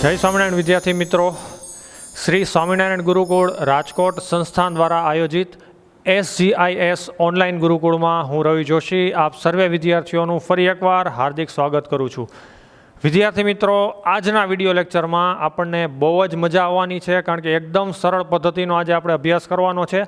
જય સ્વામિનારાયણ વિદ્યાર્થી મિત્રો, શ્રી સ્વામિનારાયણ ગુરુકુળ રાજકોટ સંસ્થાન દ્વારા આયોજિત SGIS ઓનલાઈન ગુરુકુળમાં હું રવિ જોશી આપ સર્વે વિદ્યાર્થીઓનું ફરી એકવાર હાર્દિક સ્વાગત કરું છું. વિદ્યાર્થી મિત્રો, આજના વિડીયો લેક્ચરમાં આપણને બહુ જ મજા આવવાની છે, કારણ કે એકદમ સરળ પદ્ધતિનો આજે આપણે અભ્યાસ કરવાનો છે.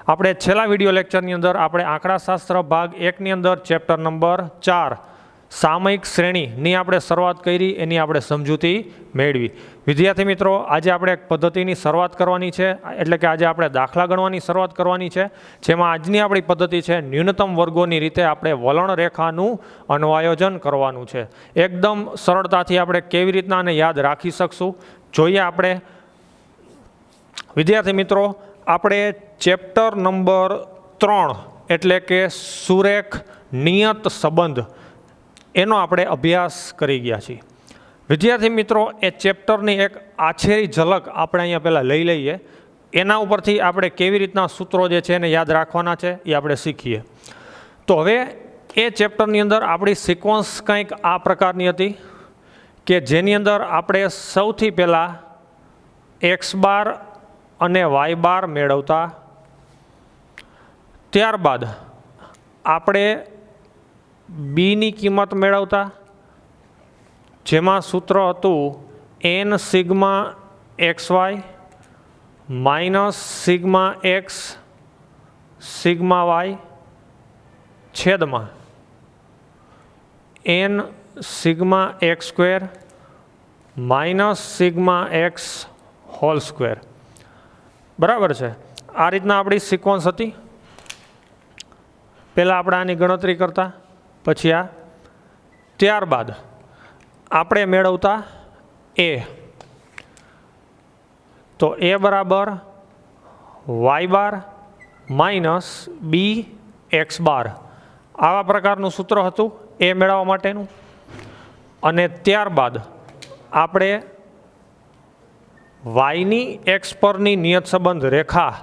આપણે છેલ્લા વિડીયો લેક્ચરની અંદર આપણે આંકડાશાસ્ત્ર ભાગ 1ની અંદર ચેપ્ટર નંબર 4 સામયિક શ્રેણીની આપણે શરૂઆત કરી, એની આપણે સમજૂતી મેળવી. વિદ્યાર્થી મિત્રો, આજે આપણે એક પદ્ધતિની શરૂઆત કરવાની છે, એટલે કે આજે આપણે દાખલા ગણવાની શરૂઆત કરવાની છે, જેમાં આજની આપણી પદ્ધતિ છે ન્યૂનતમ વર્ગોની રીતે આપણે વલણ રેખાનું અન્વયોજન કરવાનું છે. એકદમ સરળતાથી આપણે કેવી રીતના આને યાદ રાખી શકશું જોઈએ. આપણે વિદ્યાર્થી મિત્રો, આપણે ચેપ્ટર નંબર 3 એટલે કે સુરેખ નિયત સંબંધ એનો આપણે અભ્યાસ કરી ગયા છીએ. વિદ્યાર્થી મિત્રો, એ ચેપ્ટરની એક આછેરી ઝલક આપણે અહીંયા પહેલાં લઈ લઈએ. એના ઉપરથી આપણે કેવી રીતના સૂત્રો જે છે એને યાદ રાખવાના છે એ આપણે શીખીએ. તો હવે એ ચેપ્ટરની અંદર આપણી સિક્વન્સ કંઈક આ પ્રકારની હતી કે જેની અંદર આપણે સૌથી પહેલાં એક્સ બાર અને વાય બાર મેળવતા, ત્યારબાદ આપણે બીની કિંમત મેળવતા, જેમાં સૂત્ર હતું n sigma x y minus sigma x sigma y છેદમાં n sigma x square minus sigma x whole square. બરાબર છે? આ રીતના આપણી સિક્વન્સ હતી. પહેલાં આપણે આની ગણતરી કરતા, પછી આ, ત્યારબાદ આપણે મેળવતા એ. તો એ બરાબર વાય બાર માઇનસ બી એક્સ બાર, આવા પ્રકારનું સૂત્ર હતું એ મેળવવા માટેનું. અને ત્યારબાદ આપણે વાયની એક્સ પરની નિયત સંબંધ રેખા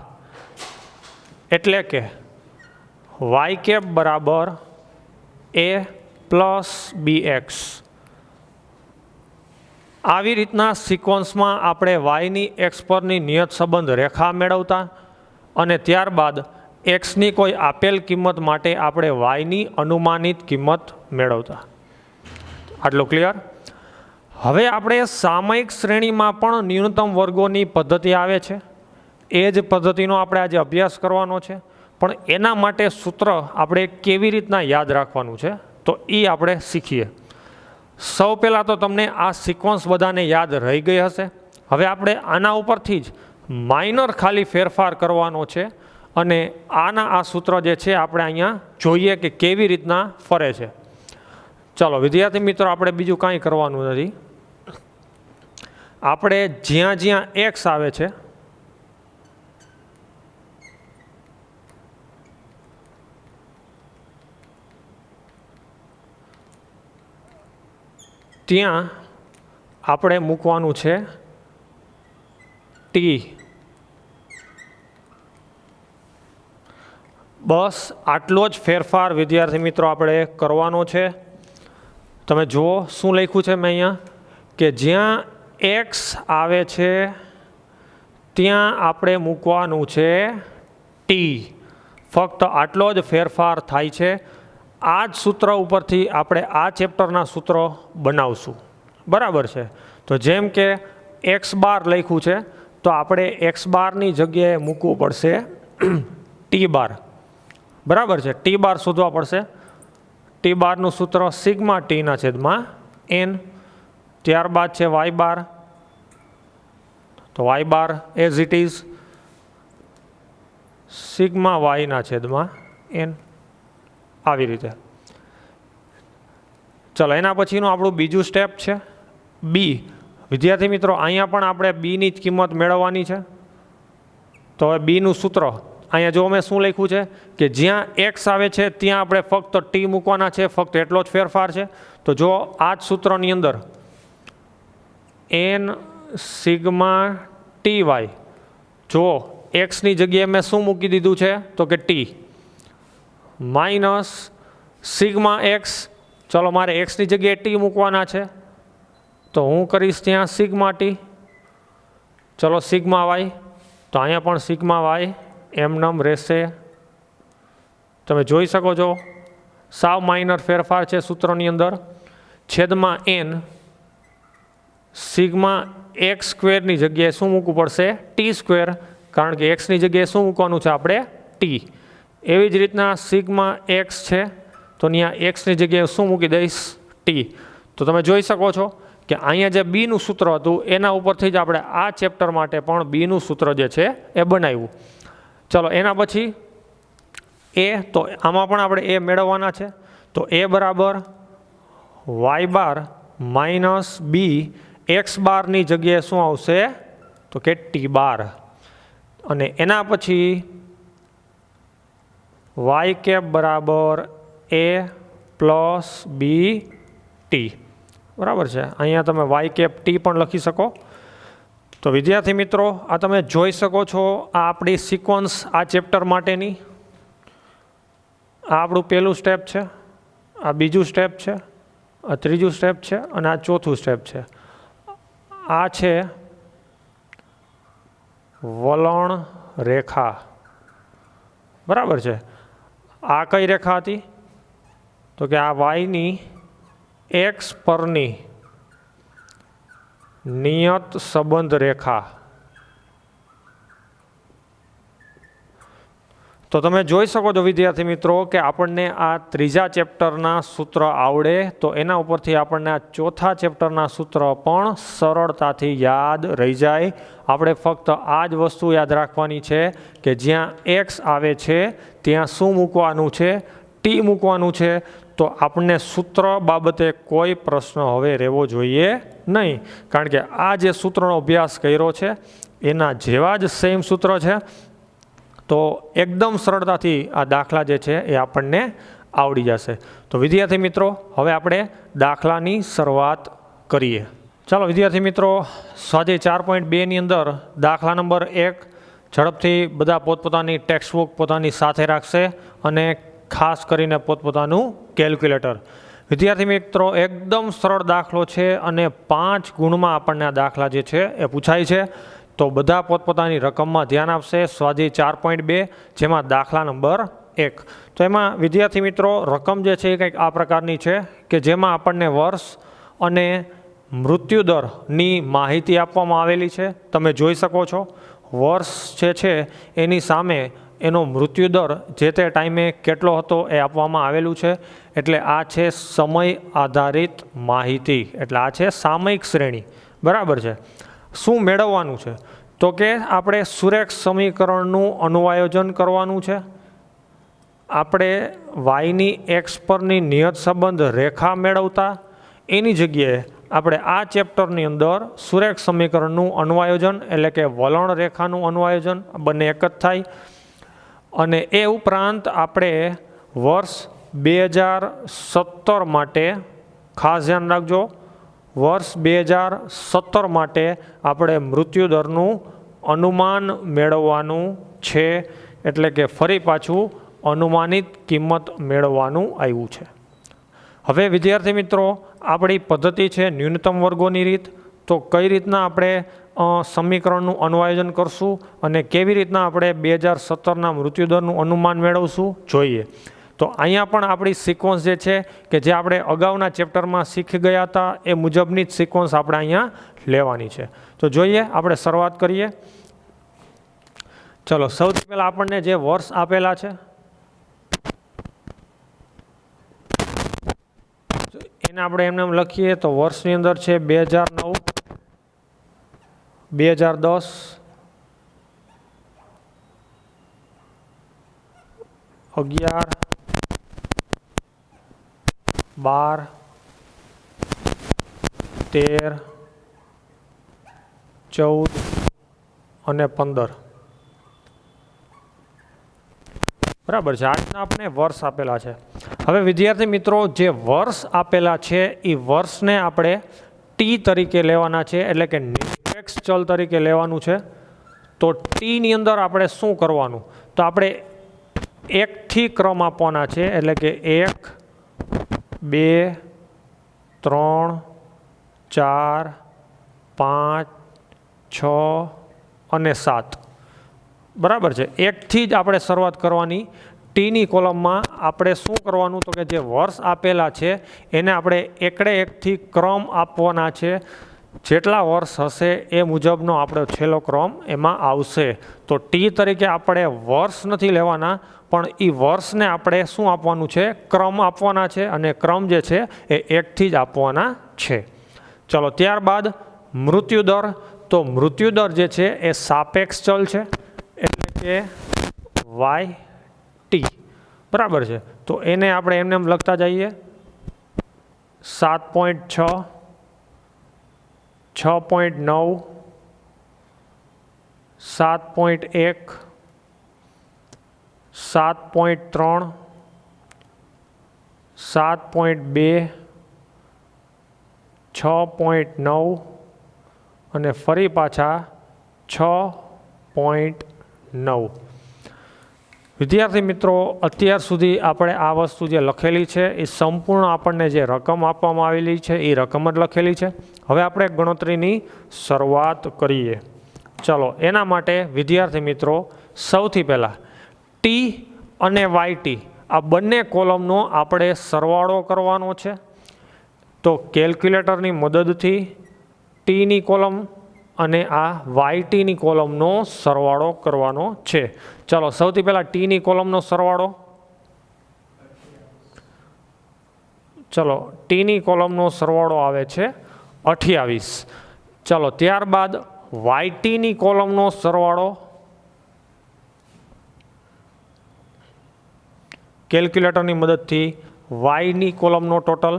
એટલે કે વાય કેપ બરાબર એ પ્લસ બી એક્સ, આવી રીતના સિક્વન્સમાં આપણે વાયની એક્સ પરની નિયત સંબંધ રેખા મેળવતા અને ત્યારબાદ એક્સની કોઈ આપેલ કિંમત માટે આપણે વાયની અનુમાનિત કિંમત મેળવતા. આટલું ક્લિયર? હવે આપણે સામયિક શ્રેણીમાં પણ ન્યૂનતમ વર્ગોની પદ્ધતિ આવે છે. એ જ પદ્ધતિનો આપણે આજે અભ્યાસ કરવાનો છે, પણ એના માટે સૂત્ર આપણે કેવી રીતના યાદ રાખવાનું છે તો એ આપણે શીખીએ. સૌ પહેલાં તો તમને આ સિક્વન્સ બધાને યાદ રહી ગઈ હશે. હવે આપણે આના ઉપરથી જ માઇનર ખાલી ફેરફાર કરવાનો છે અને આના આ સૂત્ર જે છે આપણે અહીંયા જોઈએ કે કેવી રીતના ફરે છે. ચાલો વિદ્યાર્થી મિત્રો, આપણે બીજું કાંઈ કરવાનું નથી. આપણે જ્યાં જ્યાં એક્સ આવે છે ત્યાં આપણે મૂકવાનું છે ટી. બસ આટલો જ ફેરફાર વિદ્યાર્થી મિત્રો આપણે કરવાનો છે. તમે જુઓ શું લખ્યું છે મેં અહીંયા, કે જ્યાં એક્સ આવે છે ત્યાં આપણે મૂકવાનું છે ટી. ફક્ત આટલો જ ફેરફાર થાય છે. આ જ સૂત્ર ઉપરથી આપણે આ ચેપ્ટરના સૂત્રો બનાવશું. બરાબર છે? તો જેમ કે એક્સ બાર લખ્યું છે તો આપણે એક્સ બારની જગ્યાએ મૂકવું પડશે ટી બાર. બરાબર છે? ટી બાર શોધવા પડશે. ટી બારનું સૂત્ર સિગ્મા ટીના છેદમાં એન. ત્યારબાદ છે વાય બાર, તો Y bar as it is sigma વાયના છેદમાં એન. આવી રીતે. ચલો, એના પછીનું આપણું બીજું સ્ટેપ છે બી. વિદ્યાર્થી મિત્રો, અહીંયા પણ આપણે બીની જ કિંમત મેળવવાની છે. તો હવે બીનું સૂત્ર અહીંયા જો મેં શું લખ્યું છે કે જ્યાં એક્સ આવે છે ત્યાં આપણે ફક્ત ટી મૂકવાના છે, ફક્ત એટલો જ ફેરફાર છે. તો જો આ જ સૂત્રની અંદર એન સિગ્મા ટી વાય, જો એક્સની જગ્યાએ મેં શું મૂકી દીધું છે તો કે ટી માઇનસ સિગ્મા એક્સ. ચલો, મારે એક્સની જગ્યાએ ટી મૂકવાના છે તો હું કરીશ ત્યાં સિગ્મા ટી. ચલો સિગ્મા વાય, તો અહીંયા પણ સિગ્મા વાય એમનેમ રહેશે. તમે જોઈ શકો છો સાવ માઇનર ફેરફાર છે સૂત્રની અંદર. છેદમાં એન સિગ્મા એક્સ સ્ક્વેરની જગ્યાએ શું મૂકવું પડશે? ટી સ્ક્વેર, કારણ કે એક્સની જગ્યાએ શું મૂકવાનું છે આપણે? ટી. એવી જ રીતના સિગ્મા એક્સ છે તો ત્યાં એક્સની જગ્યાએ શું મૂકી દઈશ? ટી. તો તમે જોઈ શકો છો કે અહીંયા જે બીનું સૂત્ર હતું એના ઉપરથી જ આપણે આ ચેપ્ટર માટે પણ બીનું સૂત્ર જે છે એ બનાવ્યું. ચલો એના પછી એ, તો આમાં પણ આપણે એ મેળવવાના છે. તો એ બરાબર વાય બાર માઇનસ બી એક્સ બારની જગ્યાએ શું આવશે? તો કે ટી બાર. અને એના પછી વાય કેપ બરાબર એ પ્લસ બી ટી. બરાબર છે. અહીંયા તમે વાય કેપ ટી પણ લખી શકો. તો વિદ્યાર્થી મિત્રો, આ તમે જોઈ શકો છો આ આપણી સિક્વન્સ આ ચેપ્ટર માટેની. આ આપણું પહેલું સ્ટેપ છે, આ બીજું સ્ટેપ છે, આ ત્રીજું સ્ટેપ છે અને આ ચોથું સ્ટેપ છે. આ છે વલણ રેખા. બરાબર છે. આ કઈ રેખા હતી? તો કે આ વાયની એક્સ પરની નિયત સંબંધ રેખા. તો તમે જોઈ શકો છો વિદ્યાર્થી મિત્રો કે આપણને આ ત્રીજા ચેપ્ટરના સૂત્ર આવડે તો એના ઉપરથી આપણને આ ચોથા ચેપ્ટરના સૂત્ર પણ સરળતાથી યાદ રહી જાય. આપણે ફક્ત આ જ વસ્તુ યાદ રાખવાની છે કે જ્યાં એક્સ આવે છે ત્યાં શું મૂકવાનું છે? ટી મૂકવાનું છે. તો આપણને સૂત્ર બાબતે કોઈ પ્રશ્ન હવે રહેવો જોઈએ નહીં, કારણ કે આ જે સૂત્રનો અભ્યાસ કર્યો છે એના જેવા જ સેમ સૂત્ર છે. તો એકદમ સરળતાથી આ દાખલા જે છે એ આપણને આવડી જશે. તો વિદ્યાર્થી મિત્રો, હવે આપણે દાખલાની શરૂઆત કરીએ. ચાલો વિદ્યાર્થી મિત્રો, સ્વાધ્યાય 4.2ની અંદર દાખલા નંબર 1 ઝડપથી બધા પોતપોતાની ટેક્સ્ટબુક પોતાની સાથે રાખશે અને ખાસ કરીને પોતપોતાનું કેલ્ક્યુલેટર. વિદ્યાર્થી મિત્રો, એકદમ સરળ દાખલો છે અને 5 ગુણમાં આપણને આ દાખલા જે છે એ પૂછાય છે. તો બધા પોતપોતાની રકમમાં ધ્યાન આપશે. સ્વાધ્યાય 4.2 જેમાં દાખલા નંબર 1. તો એમાં વિદ્યાર્થી મિત્રો રકમ જે છે એ કંઈક આ પ્રકારની છે કે જેમાં આપણને વર્ષ અને મૃત્યુદરની માહિતી આપવામાં આવેલી છે. તમે જોઈ શકો છો વર્ષ જે છે એની સામે એનો મૃત્યુદર જે તે ટાઈમે કેટલો હતો એ આપવામાં આવેલું છે. એટલે આ છે સમય આધારિત માહિતી, એટલે આ છે સામયિક શ્રેણી. બરાબર છે. શું મેળવવાનું છે? તો કે આપણે સુરેખ સમીકરણનું અનુવાયોજન કરવાનું છે. આપણે વાયની એક્સ પરની નિયત સંબંધ રેખા મેળવતા એની જગ્યાએ આપણે આ ચેપ્ટરની અંદર સુરેખ સમીકરણનું અનુવાયોજન એટલે કે વલણ રેખાનું અનુવાયોજન બંને એક જ થાય. અને એ ઉપરાંત આપણે વર્ષ 2017 માટે ખાસ ધ્યાન રાખજો, વર્ષ 2017 માટે આપણે મૃત્યુદરનું અનુમાન મેળવવાનું છે. એટલે કે ફરી પાછું અનુમાનિત કિંમત મેળવવાનું આવ્યું છે. હવે વિદ્યાર્થી મિત્રો, આપણી પદ્ધતિ છે ન્યૂનતમ વર્ગોની રીત. તો કઈ રીતના આપણે સમીકરણનું અનુવાયોજન કરશું અને કેવી રીતના આપણે 2017ના મૃત્યુદરનું અનુમાન મેળવશું જોઈએ. તો અહીંયા પણ આપણી સિક્વન્સ જે છે કે જે આપણે અગાઉના ચેપ્ટરમાં શીખી ગયા હતા એ મુજબની જ સિક્વન્સ આપણે અહીંયા લેવાની છે. તો જોઈએ, આપણે શરૂઆત કરીએ. ચલો, સૌથી પહેલાં આપણને જે વર્ષ આપેલા છે એને આપણે એમને એમ લખીએ. તો વર્ષની અંદર છે 2009, 2010, 11, 12, 13, 14 અને 15. બરાબર છે. આ રીતના આપણે વર્ષ આપેલા છે. હવે વિદ્યાર્થી મિત્રો, જે વર્ષ આપેલા છે એ વર્ષને આપણે ટી તરીકે લેવાના છે, એટલે કે નિરપેક્ષ ચલ તરીકે લેવાનું છે. તો ટીની અંદર આપણે શું કરવાનું? તો આપણે 1થી ક્રમ આપવાના છે, એટલે કે 1, 2, 3, 4 5 6 અને 7 બરાબર છે. એકથી જ આપણે શરૂઆત કરવાની. ટીની કોલમમાં આપણે શું કરવાનું તો કે જે વર્ષ આપેલા છે એને આપણે એકડે એકથી ક્રમ આપવાના છે. જેટલા વર્ષ હશે એ મુજબનો આપણો છેલ્લો ક્રમ એમાં આવશે. તો ટી તરીકે આપણે વર્ષ નથી લેવાના, પણ એ વર્ષને આપણે શું આપવાનું છે? ક્રમ આપવાના છે, અને ક્રમ જે છે એ એકથી જ આપવાના છે. ચલો, ત્યારબાદ મૃત્યુદર. તો મૃત્યુદર જે છે એ સાપેક્ષ ચલ છે, એટલે કે વાય ટી. બરાબર છે. તો એને આપણે એમને એમ લખતા જઈએ. 7.6 6.9 7.1 7.3 7.2 6.9 અને ફરી પાછા 6.9. વિદ્યાર્થી મિત્રો, અત્યાર સુધી આપણે આ વસ્તુ જે લખેલી છે એ સંપૂર્ણ આપણને જે રકમ આપવામાં આવેલી છે એ રકમ જ લખેલી છે. હવે આપણે ગણતરીની શરૂઆત કરીએ. ચલો, એના માટે વિદ્યાર્થી મિત્રો સૌથી પહેલાં ટી અને વાય ટી આ બંને કોલમનો આપણે સરવાળો કરવાનો છે. તો કેલ્ક્યુલેટરની મદદથી ટીની કોલમ અને આ વાયટીની કોલમનો સરવાળો કરવાનો છે. ચલો, સૌથી પહેલાં ટીની કોલમનો સરવાળો. ચલો, ટીની કોલમનો સરવાળો આવે છે 28. ચલો, ત્યારબાદ વાયટીની કોલમનો સરવાળો. કેલ્ક્યુલેટરની મદદથી વાયની કોલમનો ટોટલ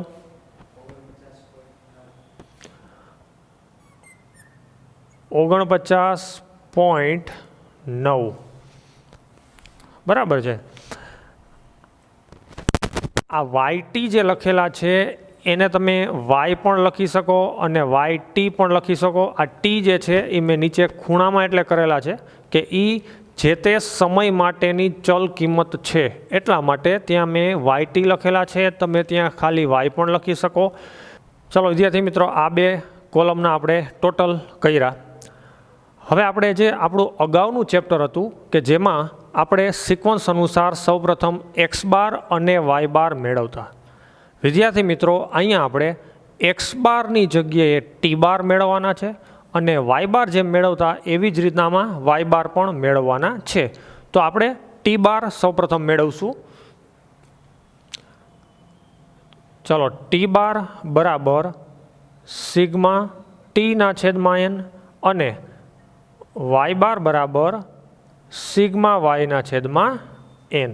49.9. બરાબર છે. આ વાયટી જે લખેલા છે એને તમે વાય પણ લખી શકો અને વાય ટી પણ લખી શકો. આ ટી જે છે એ મેં નીચે ખૂણામાં એટલે કરેલા છે કે એ જે તે સમય માટેની ચલ કિંમત છે, એટલા માટે ત્યાં મેં વાય ટી લખેલા છે. તમે ત્યાં ખાલી વાય પણ લખી શકો. ચલો વિદ્યાર્થી મિત્રો, આ બે કોલમના આપણે ટોટલ કર્યા. હવે આપણે જે આપણું અગાઉનું ચેપ્ટર હતું કે જેમાં આપણે સિક્વન્સ અનુસાર સૌપ્રથમ એક્સ બાર અને વાય બાર મેળવતા. વિદ્યાર્થી મિત્રો, અહીંયા આપણે એક્સ બારની જગ્યાએ ટી બાર મેળવવાના છે અને વાય બાર જેમ મેળવતા એવી જ રીતનામાં વાય બાર પણ મેળવવાના છે. તો આપણે ટી બાર સૌપ્રથમ મેળવશું. ચલો, ટી બાર બરાબર સિગ્મા ટીના છેદમાં એન અને વાય બાર બરાબર સિગ્મા વાયના છેદમાં એન.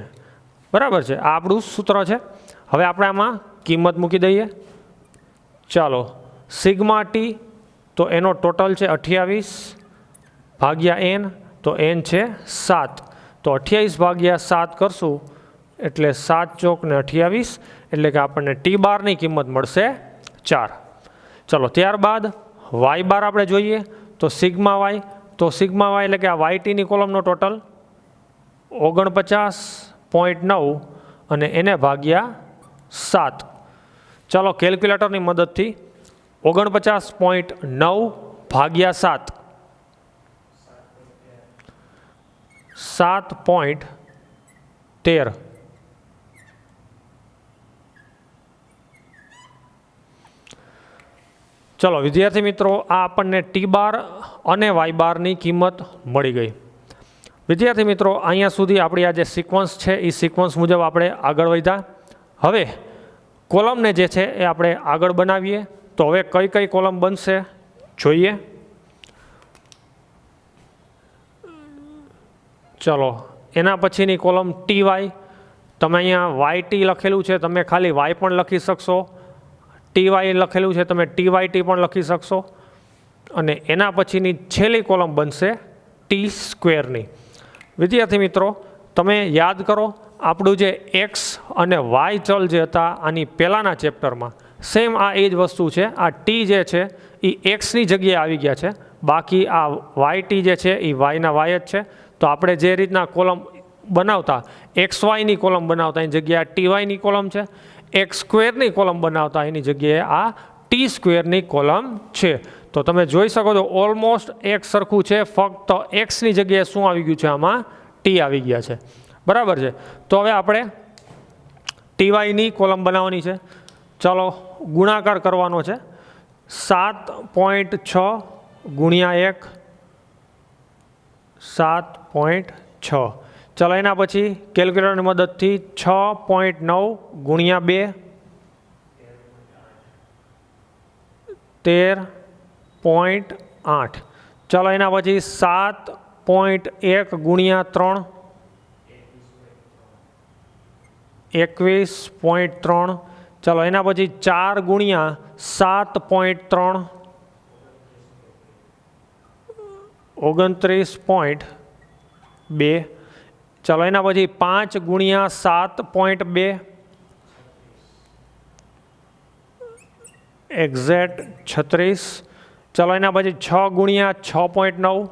બરાબર છે. આ આપણું સૂત્ર છે. હવે આપણે આમાં કિંમત મૂકી દઈએ. ચાલો, સિગ્મા ટી તો એનો ટોટલ છે 28 ભાગ્યા એન, તો એન છે 7. તો 28 ભાગ્યા 7 કરશું એટલે 7 ચોક ને 28, એટલે કે આપણને ટી બારની કિંમત મળશે 4. ચલો, ત્યારબાદ વાય બાર આપણે જોઈએ તો સિગ્મા વાય. તો સિગ્મા વાય એટલે કે આ વાયટીની કોલમનો ટોટલ 49.9 અને એને ભાગ્યા 7. ચાલો, કેલ્ક્યુલેટરની મદદથી 49.9 ભાગ્યા 7 7.13. ચલો વિદ્યાર્થી મિત્રો, આ આપણને ટી બાર અને વાય બારની કિંમત મળી ગઈ. વિદ્યાર્થી મિત્રો, અહીંયા સુધી આપણી આ જે સિક્વન્સ છે એ સિક્વન્સ મુજબ આપણે આગળ વધ્યા. હવે કોલમને જે છે એ આપણે આગળ બનાવીએ. તો હવે કઈ કઈ કોલમ બનશે જોઈએ. ચલો, એના પછીની કોલમ ટી વાય. તમે અહીંયા વાય ટી લખેલું છે, તમે ખાલી વાય પણ લખી શકશો. ટી વાય લખેલું છે, તમે ટી વાય ટી પણ લખી શકશો. અને એના પછીની છેલ્લી કોલમ બનશે ટી સ્ક્વેરની. વિદ્યાર્થી મિત્રો, તમે યાદ કરો આપણું જે એક્સ અને વાય ચલ જે હતા આની પહેલાંના ચેપ્ટરમાં સેમ આ એ જ વસ્તુ છે. આ ટી જે છે એ એક્સની જગ્યાએ આવી ગયા છે, બાકી આ વાય ટી જે છે એ વાયના વાય જ છે. તો આપણે જે રીતના કોલમ બનાવતા, એક્સ વાયની કોલમ બનાવતા એની જગ્યાએ ટી વાયની કોલમ છે. એક્સ સ્ક્વેરની કોલમ બનાવતા એની જગ્યાએ આ ટી સ્ક્વેરની કોલમ છે. તો તમે જોઈ શકો છો ઓલમોસ્ટ એક સરખું છે, ફક્ત એક્સની જગ્યાએ શું આવી ગયું છે, આમાં ટી આવી ગયા છે. બરાબર છે. તો હવે આપણે ટીવાયની કોલમ બનાવવાની છે. ચાલો ગુણાકાર કરવાનો છે. 7.6 ગુણ્યા 1 7.6. ચાલો એના પછી કેલ્ક્યુલેટરની મદદથી 6.9 ગુણ્યા 2 13.8. ચાલો એના પછી 7.1 ગુણ્યા 3 21.3. ચાલો એના પછી 4 ગુણ્યા 7.3 29.2. ચાલો એના પછી 5 ગુણ્યા 7.2 એક્ઝેક્ટ 36. ચાલો એના પછી 6 ગુણ્યા 6.9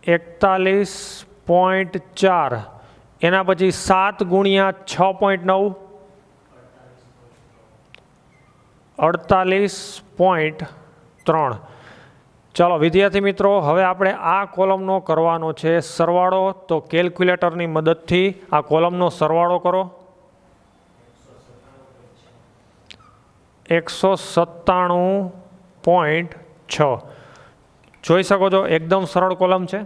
41.4. એના પછી 7 ગુણ્યા 6.9 48.3. ચાલો વિદ્યાર્થી મિત્રો, હવે આપણે આ કોલમનો કરવાનો છે સરવાળો. તો કેલ્ક્યુલેટરની મદદથી આ કોલમનો સરવાળો કરો. 197.6. જોઈ શકો છો એકદમ સરળ કોલમ છે.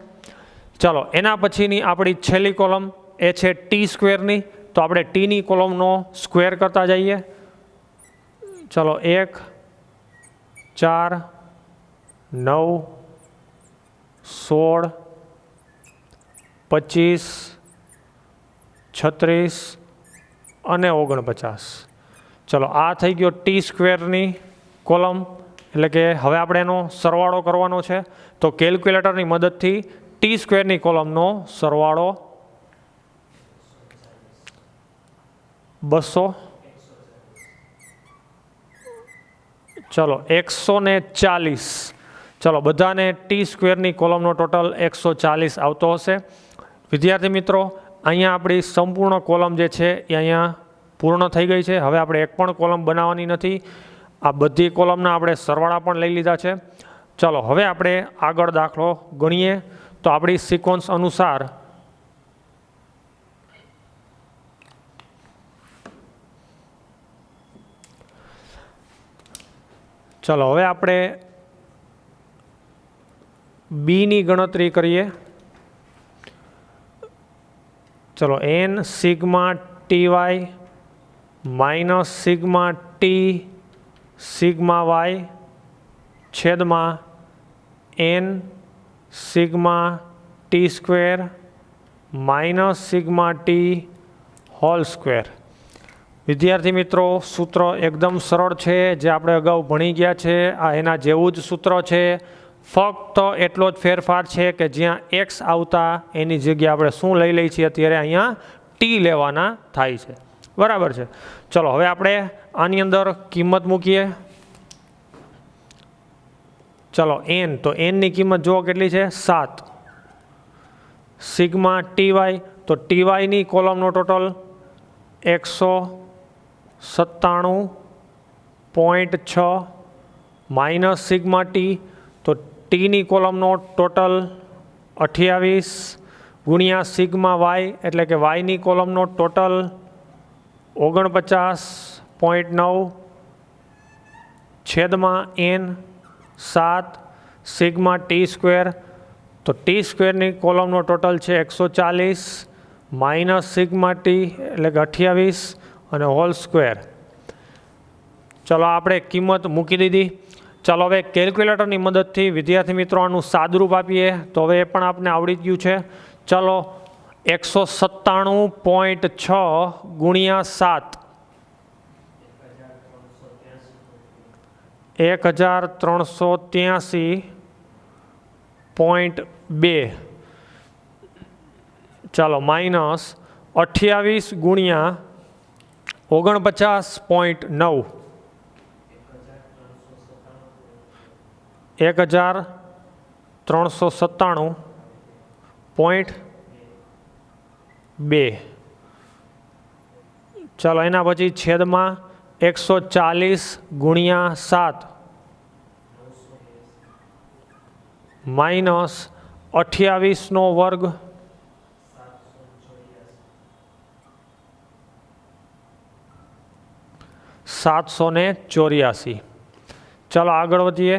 ચાલો એના પછીની આપણી છેલ્લી કોલમ એ છે ટી સ્ક્વેરની. તો આપણે ટીની કોલમનો સ્ક્વેર કરતા જઈએ. ચાલો 1 4 9 16 25 36 અને 49. ચલો આ થઈ ગયો ટી સ્ક્વેરની કોલમ, એટલે કે હવે આપણે એનો સરવાળો કરવાનો છે. તો કેલ્ક્યુલેટરની મદદથી ટી સ્ક્વેરની કોલમનો સરવાળો 200. ચલો 140. ચલો બધાને ટી સ્ક્વેરની કોલમનો ટોટલ 140 આવતો હશે. વિદ્યાર્થી મિત્રો, અહીંયા આપણી સંપૂર્ણ કોલમ જે છે એ અહીંયા પૂર્ણ થઈ ગઈ છે. હવે આપણે એક પણ કોલમ બનાવવાની નથી. આ બધી કોલમના આપણે સરવાળા પણ લઈ લીધા છે. ચલો હવે આપણે આગળ દાખલો ગણીએ. તો આપણી સિક્વન્સ અનુસાર ચલો હવે આપણે બીની ગણતરી કરીએ. ચલો n sigma T y minus sigma t sigma y છેદમાં n sigma t square minus sigma t whole square. વિદ્યાર્થી મિત્રો, સૂત્ર એકદમ સરળ છે, જે આપણે અગાઉ ભણી ગયા છે. આ એના જેવું જ સૂત્ર છે, ફક્ત એટલો જ ફેરફાર છે કે જ્યાં એક્સ આવતા એની જગ્યાએ આપણે શું લઈ લઈએ છીએ, અત્યારે અહીંયા ટી લેવાના થાય છે. બરાબર છે. ચલો હવે આપણે આની અંદર કિંમત મૂકીએ. ચલો n, તો nની કિંમત જુઓ કેટલી છે, 7. સિગ્મા ટી વાય, તો ટી વાયની કોલમનો ટોટલ 197.6 માઇનસ સિગ્મા ટી, તો ટીની કોલમનો ટોટલ 28 ગુણ્યા સિગ્મા વાય, એટલે કે વાયની કોલમનો ટોટલ 49.9 છેદમાં n 7 સિગ્મા ટી સ્ક્વેર. તો ટી સ્ક્વેરની કોલમનો ટોટલ છે 140 માઇનસ સિગ્મા ટી, એટલે કે 28 અને હોલ સ્ક્વેર. ચલો આપણે કિંમત મૂકી દીધી. ચાલો હવે કેલ્ક્યુલેટરની મદદથી વિદ્યાર્થી મિત્રો આનું સાદુરૂપ આપીએ. તો હવે એ પણ આપણે આવડી ગયું છે. ચલો 197.6 ગુણ્યા 7 1383.2. ચાલો માઇનસ 28 ગુણ્યા 49.9 1397.2. ચાલો એના પછી છેદમાં 140 ગુણ્યા 7 માઇનસ 28નો વર્ગ 784. ચાલો આગળ વધીએ.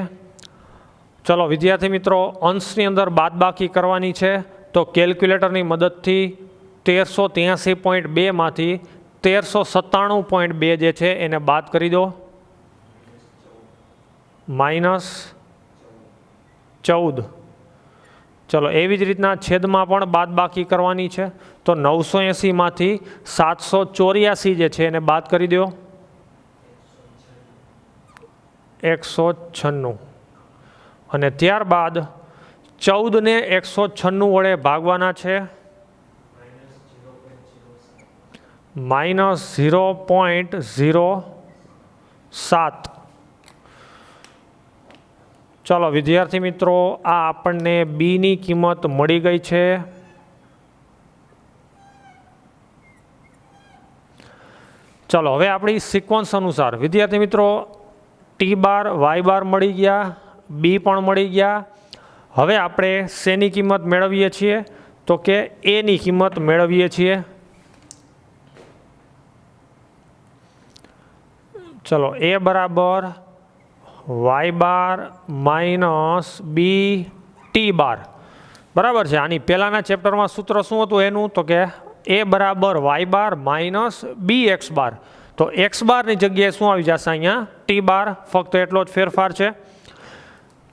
ચલો વિદ્યાર્થી મિત્રો, અંશની અંદર બાદબાકી કરવાની છે તો કેલ્ક્યુલેટરની મદદથી 1383.2માંથી 1397.2 જે છે એને બાદ કરી દો. -14. ચલો એવી જ રીતના છેદમાં પણ બાદબાકી કરવાની છે તો 980માંથી 784 જે છે એને બાદ કરી દો. 196. અને ત્યારબાદ 14ને 196 વડે ભાગવાના છે. -0.07. ચાલો વિદ્યાર્થી મિત્રો, આ આપણને બીની કિંમત મળી ગઈ છે. ચલો હવે આપણી સિક્વન્સ અનુસાર વિદ્યાર્થી મિત્રો ટી બાર વાય બાર મળી ગયા, બી પણ મળી ગયા. હવે આપણે શેની કિંમત મેળવીએ છીએ તો કે એની કિંમત મેળવીએ છીએ. ચલો એ બરાબર વાય બાર માઇનસ બી ટી બાર બરાબર છે. આની પહેલાંના ચેપ્ટરમાં સૂત્ર શું હતું એનું તો કે એ બરાબર વાય બાર માઇનસ બી એક્સ બાર. તો એક્સ બારની જગ્યાએ શું આવી જશે અહીંયા ટી બાર, ફક્ત એટલો જ ફેરફાર છે.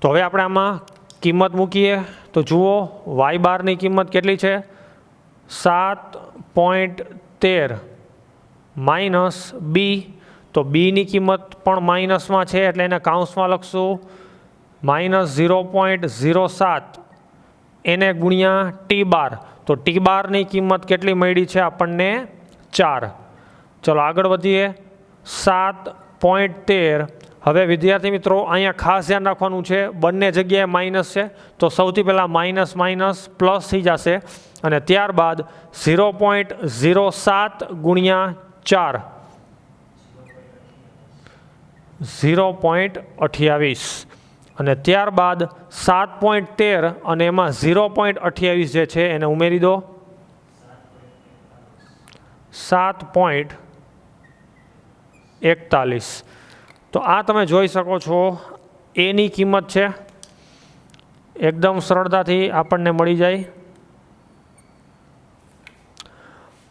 તો હવે આપણે આમાં કિંમત મૂકીએ તો જુઓ વાય બારની કિંમત કેટલી છે 7.13 માઇનસ બી. તો બીની કિંમત પણ માઇનસમાં છે એટલે એને કાઉન્સમાં લખશું -0.07 એને ગુણ્યા ટી બાર. તો ટી બારની કિંમત કેટલી મળી છે આપણને 4. ચલો આગળ વધીએ. 7.13. હવે વિદ્યાર્થી મિત્રો અહીંયા ખાસ ધ્યાન રાખવાનું છે, બંને જગ્યાએ માઇનસ છે તો સૌથી પહેલાં માઇનસ માઇનસ પ્લસ થઈ જશે અને ત્યારબાદ 0.07 ગુણ્યા 4 0.28 અને ત્યારબાદ 7.13 અને એમાં 0.28 જે છે એને ઉમેરી દો. 7.41. તો આ તમે જોઈ શકો છો એની કિંમત છે, એકદમ સરળતાથી આપણને મળી જાય.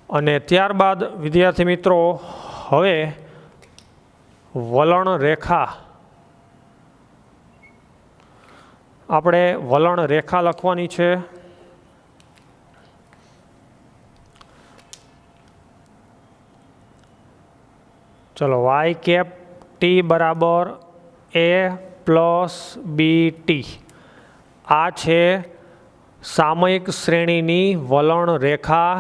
અને ત્યારબાદ વિદ્યાર્થી મિત્રો હવે વલણ રેખા, આપણે વલણ રેખા લખવાની છે. ચલો વાય કેપ ટી બરાબર એ પ્લસ બી ટી. આ છે સામયિક શ્રેણીની વલણ રેખા.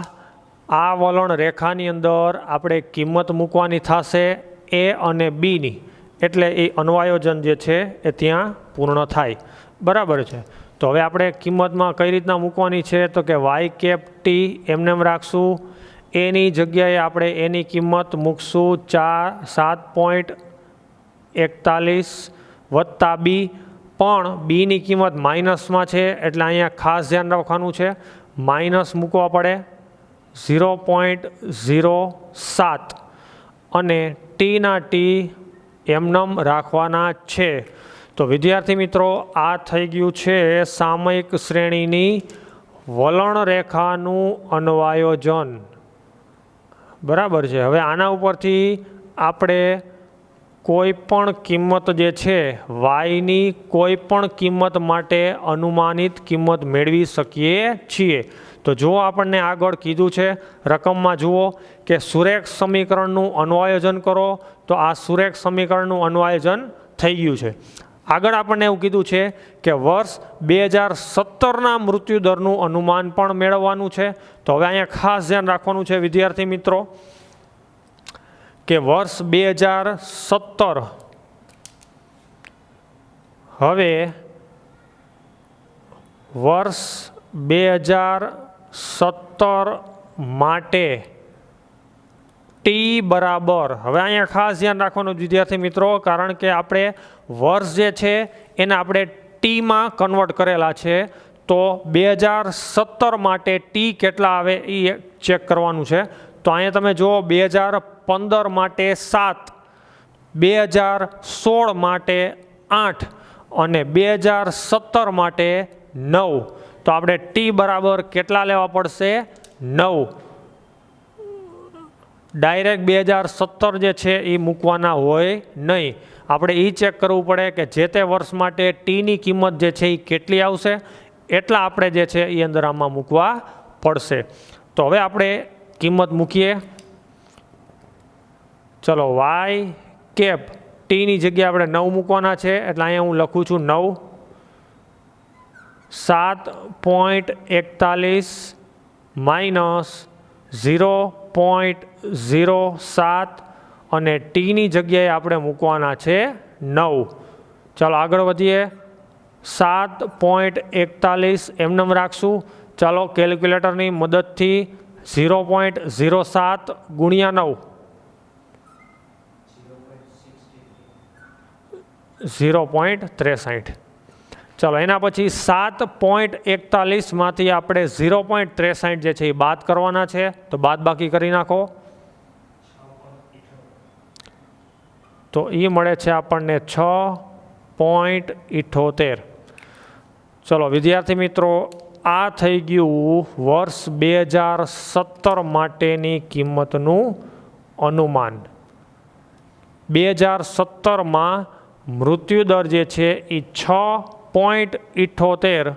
આ વલણ રેખાની અંદર આપણે કિંમત મૂકવાની થશે એ અને બીની, એટલે એ અન્વયોજન જે છે એ ત્યાં પૂર્ણ થાય. બરાબર છે. તો હવે આપણે કિંમતમાં કઈ રીતના મૂકવાની છે તો કે વાય કેપ ટી એમને એમ રાખશું. એની જગ્યાએ આપણે એની કિંમત મૂકશું 7.41 વત્તા બી, પણ બીની કિંમત માઇનસમાં છે એટલે અહીંયા ખાસ ધ્યાન રાખવાનું છે, માઇનસ મૂકવા પડે 0.07 અને ટીના ટી એમનેમ રાખવાના છે. તો વિદ્યાર્થી મિત્રો આ થઈ ગયું છે સામયિક શ્રેણીની વલણ રેખાનું અન્વયોજન. બરાબર છે. હવે આના ઉપરથી આપણે કોઈ પણ કિંમત જે છે વાયની કોઈ પણ કિંમત માટે અનુમાનિત કિંમત મેળવી શકીએ છીએ. તો જો આપણને આગળ કીધું છે રકમમાં જુઓ કે સુરેખ સમીકરણનું અન્વયોજન કરો, તો આ સુરેખ સમીકરણનું અન્વયોજન થઈ ગયું છે. આગળ આપણને એવું કીધું છે કે વર્ષ 2017ના મૃત્યુદરનું અનુમાન પણ મેળવવાનું છે. તો હવે અહીંયા ખાસ ધ્યાન રાખવાનું છે વિદ્યાર્થી મિત્રો કે વર્ષ 2017, હવે વર્ષ 2017 માટે ટી બરાબર, હવે અહીંયા ખાસ ધ્યાન રાખવાનું વિદ્યાર્થી મિત્રો, કારણ કે આપણે વર્ષ જે છે એને આપણે ટીમાં કન્વર્ટ કરેલા છે, તો 2017 માટે ટી કેટલા આવે એ ચેક કરવાનું છે. તો અહીંયા તમે જુઓ 2015 માટે 7, 2016 માટે 8 અને 2017 માટે 9. તો આપણે ટી બરાબર કેટલા લેવા પડશે? 9. ડાયરેક્ટ 2017 જે છે એ મૂકવાના હોય નહીં. આપણે એ ચેક કરવું પડે કે જે તે વર્ષ માટે ટીની કિંમત જે છે એ કેટલી આવશે, એટલા આપણે જે છે એ અંદર આમાં મૂકવા પડશે. તો હવે આપણે કિંમત મૂકીએ. ચલો, વાય કેપ ટીની જગ્યાએ આપણે 9 મૂકવાના છે, એટલે અહીંયા હું લખું છું 9. 7.41 માઇનસ 0.07 અને ટીની જગ્યાએ આપણે મૂકવાના છે 9. ચાલો આગળ વધીએ. 7.41 એમનેમ રાખશું. ચાલો કેલ્ક્યુલેટરની મદદથી 0.07 ગુણ્યા 9, 0.63. ચાલો એના પછી 7.41 માંથી આપણે 0.63 જે છે એ બાદ કરવાના છે, તો બાદ બાકી કરી નાખો. તો એ મળે છે આપણને 6.78. ચલો વિદ્યાર્થી મિત્રો, આ થઈ ગયું વર્ષ 2017 માટેની કિંમતનું અનુમાન. 2017માં મૃત્યુદર જે છે એ 6.78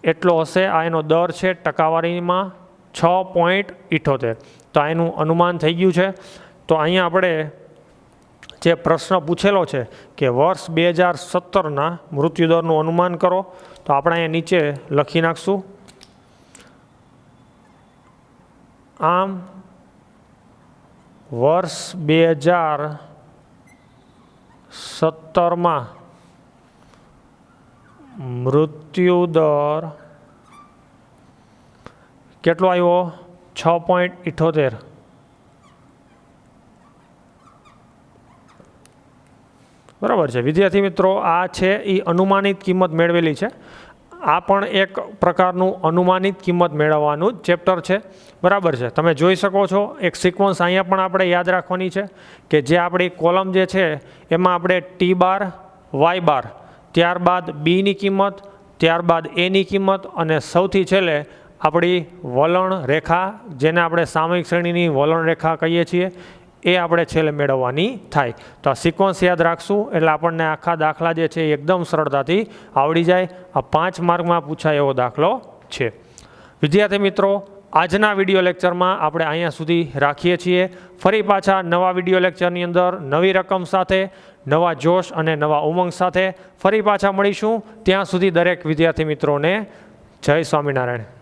એટલો હશે. આ એનો દર છે ટકાવારીમાં 6.78. તો આ એનું અનુમાન થઈ ગયું છે. તો અહીંયા આપણે જે પ્રશ્ન પૂછેલો છે કે વર્ષ 2017ના મૃત્યુદરનું અનુમાન કરો, તો આપણે અહીંયા નીચે લખી નાખશું. આમ વર્ષ 2017માં મૃત્યુદર કેટલો આવ્યો? 6.78. બરાબર છે વિદ્યાર્થી મિત્રો, આ છે એ અનુમાનિત કિંમત મેળવેલી છે. આ પણ એક પ્રકારનું અનુમાનિત કિંમત મેળવવાનું ચેપ્ટર છે. બરાબર છે, તમે જોઈ શકો છો એક સિક્વન્સ અહીંયા પણ આપણે યાદ રાખવાની છે કે જે આપણી કોલમ જે છે એમાં આપણે ટી બાર, વાય બાર, ત્યારબાદ બીની કિંમત, ત્યારબાદ એની કિંમત અને સૌથી છેલ્લે આપણી વલણ રેખા, જેને આપણે સામયિક શ્રેણીની વલણ રેખા કહીએ છીએ, એ આપણે છેલ્લે મેળવવાની થાય. તો આ સિક્વન્સ યાદ રાખશું એટલે આપણને આખા દાખલા જે છે એ એકદમ સરળતાથી આવડી જાય. આ 5 માર્કમાં પૂછાય એવો દાખલો છે. વિદ્યાર્થી મિત્રો, આજના વિડીયો લેક્ચરમાં આપણે અહીંયા સુધી રાખીએ છીએ. ફરી પાછા નવા વિડીયો લેક્ચરની અંદર નવી રકમ સાથે, નવા જોશ અને નવા ઉમંગ સાથે ફરી પાછા મળીશું. ત્યાં સુધી દરેક વિદ્યાર્થી મિત્રોને જય સ્વામિનારાયણ.